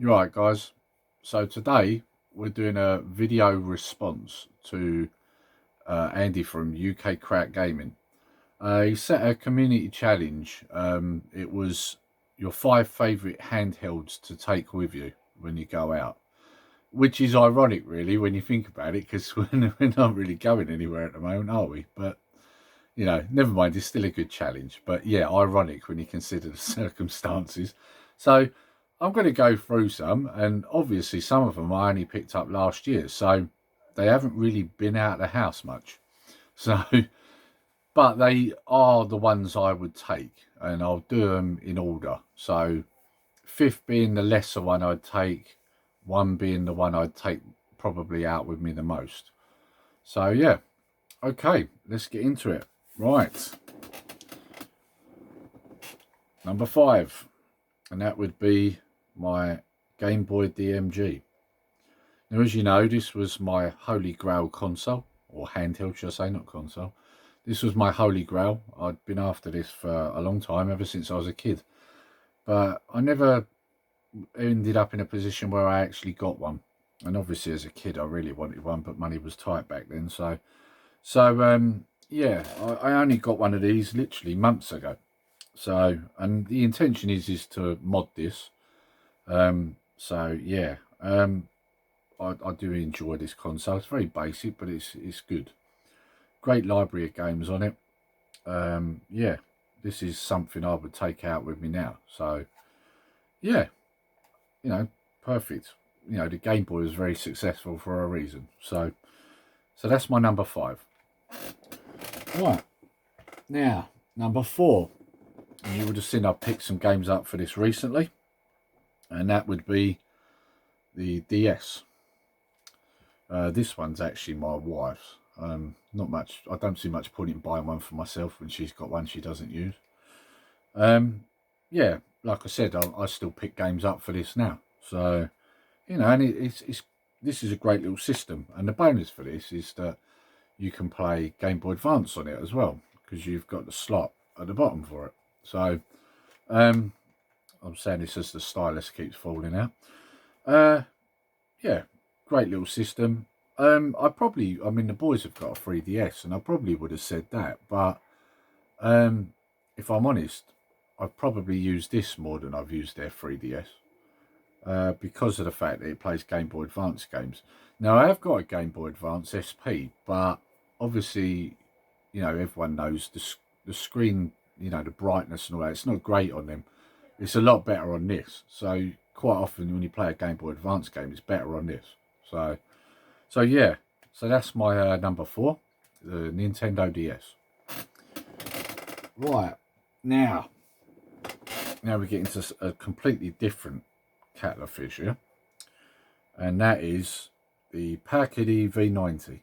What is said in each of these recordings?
You're right, guys. So today we're doing a video response to Andy from UK Kraut Gaming. He set a community challenge. It was your 5 favourite handhelds to take with you when you go out, which is ironic, really, when you think about it, because we're not really going anywhere at the moment, are we? But you know, never mind. It's still a good challenge. But yeah, ironic when you consider the circumstances. So I'm going to go through some, and obviously some of them I only picked up last year, so they haven't really been out of the house much. So, but they are the ones I would take, and I'll do them in order. So, fifth being the lesser one I'd take, one being the one I'd take probably out with me the most. So yeah, okay, let's get into it. Right, number 5, and that would be my Game Boy DMG. Now, as you know, this was my holy grail console, or handheld, should I say, not console. This was my holy grail. I'd been after this for a long time, ever since I was a kid. But I never ended up in a position where I actually got one. And obviously, as a kid, I really wanted one, but money was tight back then. So yeah, I only got one of these literally months ago. So, and the intention is to mod this. So yeah, I do enjoy this console. It's very basic, but it's good. Great library of games on it. Yeah, this is something I would take out with me now. So yeah, you know, perfect. You know, the Game Boy was very successful for a reason. So that's my number 5. Right, now number 4. And you would have seen I picked some games up for this recently, and that would be the DS. This one's actually my wife's. Not much. I don't see much point in buying one for myself when she's got one she doesn't use. Yeah, like I said, I still pick games up for this now. So you know, and this is a great little system. And the bonus for this is that you can play Game Boy Advance on it as well, because you've got the slot at the bottom for it. So I'm saying this as the stylus keeps falling out. Yeah, great little system. I mean, the boys have got a 3DS, and I probably would have said that, but if I'm honest, I've probably used this more than I've used their 3DS, because of the fact that it plays Game Boy Advance games. Now, I have got a Game Boy Advance SP, but obviously, you know, everyone knows the screen, you know, the brightness and all that, it's not great on them. It's a lot better on this. So quite often when you play a Game Boy Advance game, it's better on this. So yeah, so that's my number 4, the Nintendo DS. Right, now we get into a completely different kettle of fish here, and that is the Packard V90.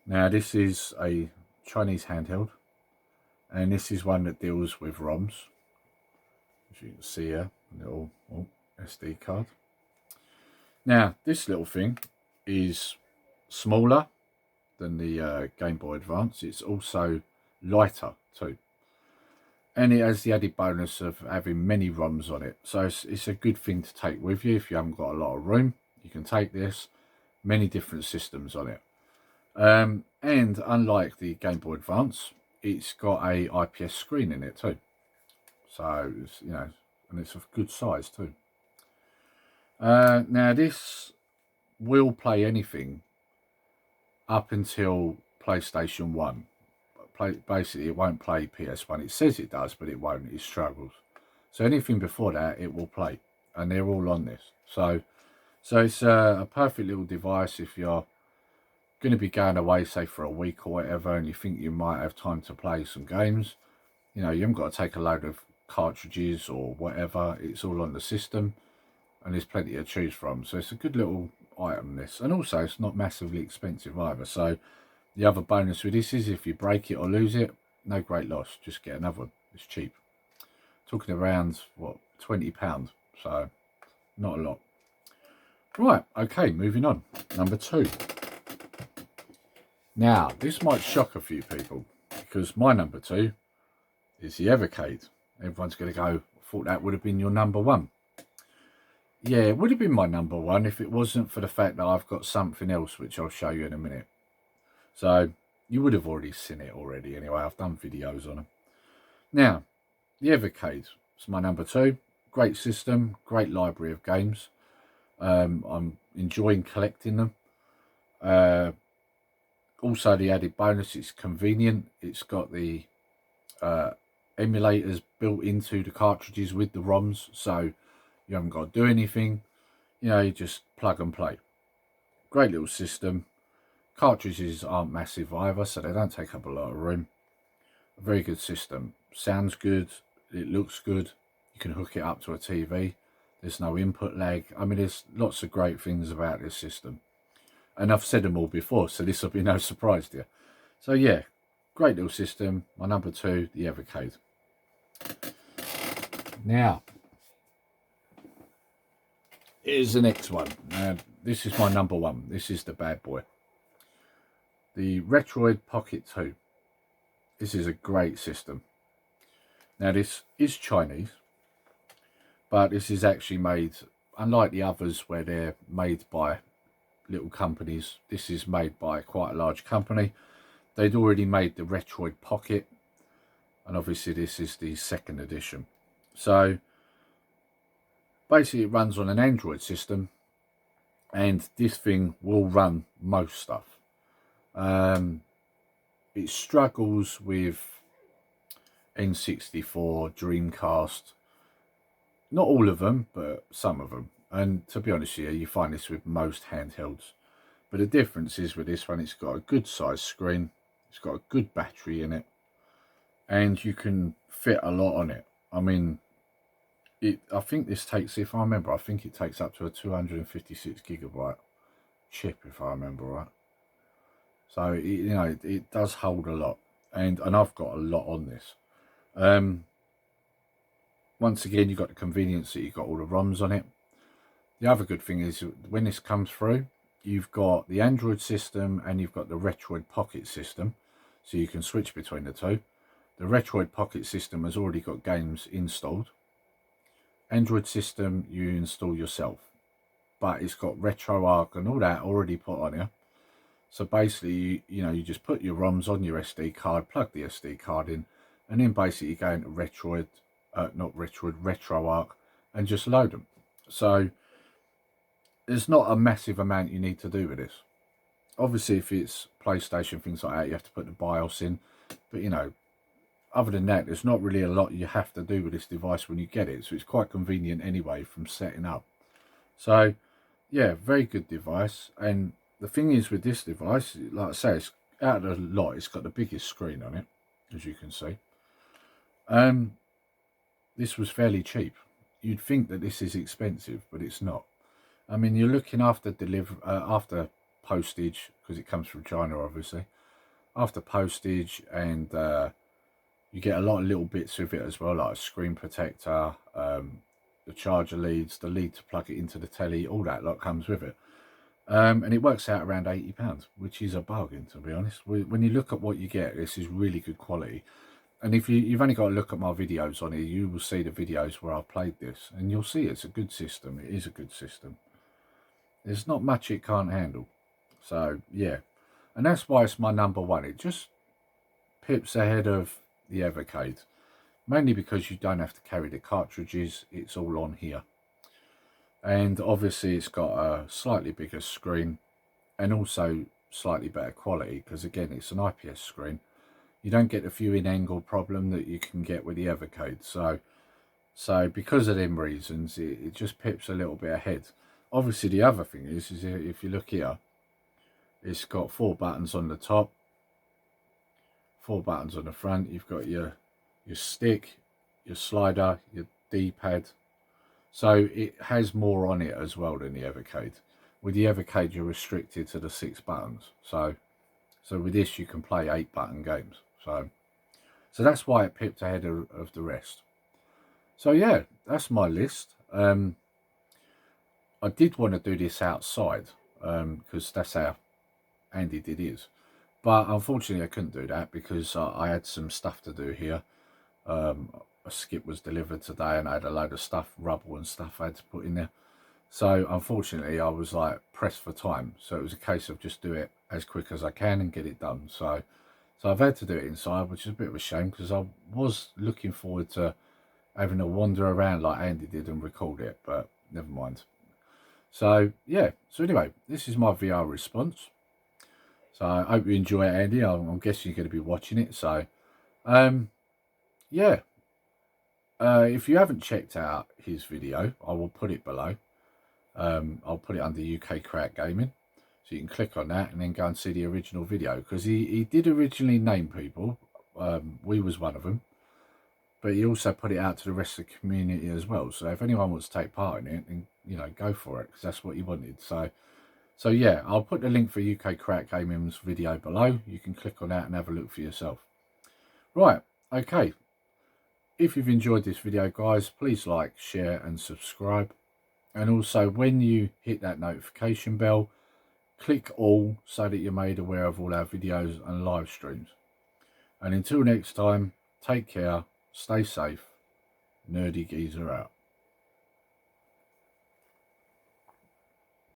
Now this is a Chinese handheld, and this is one that deals with ROMs, as you can see here, a little SD card. Now this little thing is smaller than the Game Boy Advance. It's also lighter too, and it has the added bonus of having many ROMs on it. So it's a good thing to take with you if you haven't got a lot of room. You can take this, many different systems on it. And unlike the Game Boy Advance, it's got a IPS screen in it too. So it's, you know, and it's of good size too. Now this will play anything up until PlayStation 1. Basically, it won't play PS1. It says it does, but it won't. It struggles. So anything before that, it will play, and they're all on this. So it's a perfect little device if you're going to be going away, say for a week or whatever, and you think you might have time to play some games. You know, you haven't got to take a load of cartridges or whatever. It's all on the system, and there's plenty to choose from. So it's a good little item, this, and also it's not massively expensive either. So the other bonus with this is if you break it or lose it, no great loss, just get another one. It's cheap, talking around what, £20, so not a lot. Right, okay, moving on. Number 2. Now this might shock a few people, because my number 2 is the Evercade. Everyone's going to go, I thought that would have been your number 1. Yeah, it would have been my number one if it wasn't for the fact that I've got something else which I'll show you in a minute. So you would have already seen it already anyway. I've done videos on them. Now, the Evercade is my number two. Great system, great library of games. I'm enjoying collecting them. Also, the added bonus, it's convenient. It's got the emulators built into the cartridges with the ROMs, so you haven't got to do anything. You know, you just plug and play. Great little system. Cartridges aren't massive either, so they don't take up a lot of room. A very good system. Sounds good. It looks good. You can hook it up to a TV. There's no input lag. I mean, there's lots of great things about this system. And I've said them all before, so this will be no surprise to you. So yeah, great little system. My number two, the Evercade. Now, here's the next one. This is my number one. This is the bad boy. The Retroid Pocket 2. This is a great system. Now, this is Chinese, but this is actually made, unlike the others where they're made by little companies, this is made by quite a large company. They'd already made the Retroid Pocket, and obviously this is the second edition. So basically it runs on an Android system, and this thing will run most stuff. It struggles with N64, Dreamcast, not all of them, but some of them. And to be honest with you, you find this with most handhelds. But the difference is with this one, it's got a good size screen, it's got a good battery in it, and you can fit a lot on it. I mean, I think this takes, if I remember, I think it takes up to a 256 gigabyte chip, if I remember right. So, you know, it does hold a lot. And I've got a lot on this. Once again, you've got the convenience that you've got all the ROMs on it. The other good thing is when this comes through, you've got the Android system and you've got the Retroid Pocket system. So you can switch between the two. The Retroid Pocket system has already got games installed. Android system you install yourself. But it's got RetroArch and all that already put on here. So basically, you know, you just put your ROMs on your SD card, plug the SD card in, and then basically go into RetroArch, and just load them. So there's not a massive amount you need to do with this. Obviously, if it's PlayStation, things like that, you have to put the BIOS in. But, you know, other than that, there's not really a lot you have to do with this device when you get it. So it's quite convenient anyway from setting up. So, yeah, very good device. And the thing is with this device, like I say, it's out of the lot, it's got the biggest screen on it, as you can see. This was fairly cheap. You'd think that this is expensive, but it's not. I mean, you're looking after after postage, because it comes from China, obviously. After postage, and you get a lot of little bits with it as well, like a screen protector, the charger leads, the lead to plug it into the telly, all that lot comes with it. And it works out around £80, which is a bargain, to be honest. When you look at what you get, this is really good quality. And if you've only got to look at my videos on it, you will see the videos where I've played this. And you'll see it's a good system. It is a good system. There's not much it can't handle. So, yeah. And that's why it's my number one. It just pips ahead of the Evercade. Mainly because you don't have to carry the cartridges. It's all on here. And obviously it's got a slightly bigger screen. And also slightly better quality. Because again, it's an IPS screen. You don't get the viewing angle problem that you can get with the Evercade. So because of them reasons, it just pips a little bit ahead. Obviously, the other thing is if you look here, it's got 4 buttons on the top, 4 buttons on the front. You've got your stick, your slider, your D-pad. So it has more on it as well than the Evercade. With the Evercade, you're restricted to the 6 buttons. So with this, you can play 8-button games. So that's why it pipped ahead of the rest. So yeah, that's my list. I did want to do this outside because that's how Andy did his. But unfortunately, I couldn't do that because I had some stuff to do here. A skip was delivered today and I had a load of stuff, rubble and stuff I had to put in there. So unfortunately, I was like pressed for time. So it was a case of just do it as quick as I can and get it done. So I've had to do it inside, which is a bit of a shame because I was looking forward to having a wander around like Andy did and record it, but never mind. So yeah, so anyway, this is my VR response. So I hope you enjoy it, Andy. I'm guessing you're going to be watching it. So yeah, if you haven't checked out his video, I will put it below. I'll put it under UK Kraut Gaming. So you can click on that and then go and see the original video. Because he did originally name people. We was one of them. But he also put it out to the rest of the community as well. So if anyone wants to take part in it, then, you know, go for it. Because that's what he wanted. So yeah, I'll put the link for UK Kraut Gaming's video below. You can click on that and have a look for yourself. Right, okay. If you've enjoyed this video, guys, please like, share and subscribe. And also, when you hit that notification bell, click all so that you're made aware of all our videos and live streams. And until next time, take care, stay safe, Nerdy Geezer out.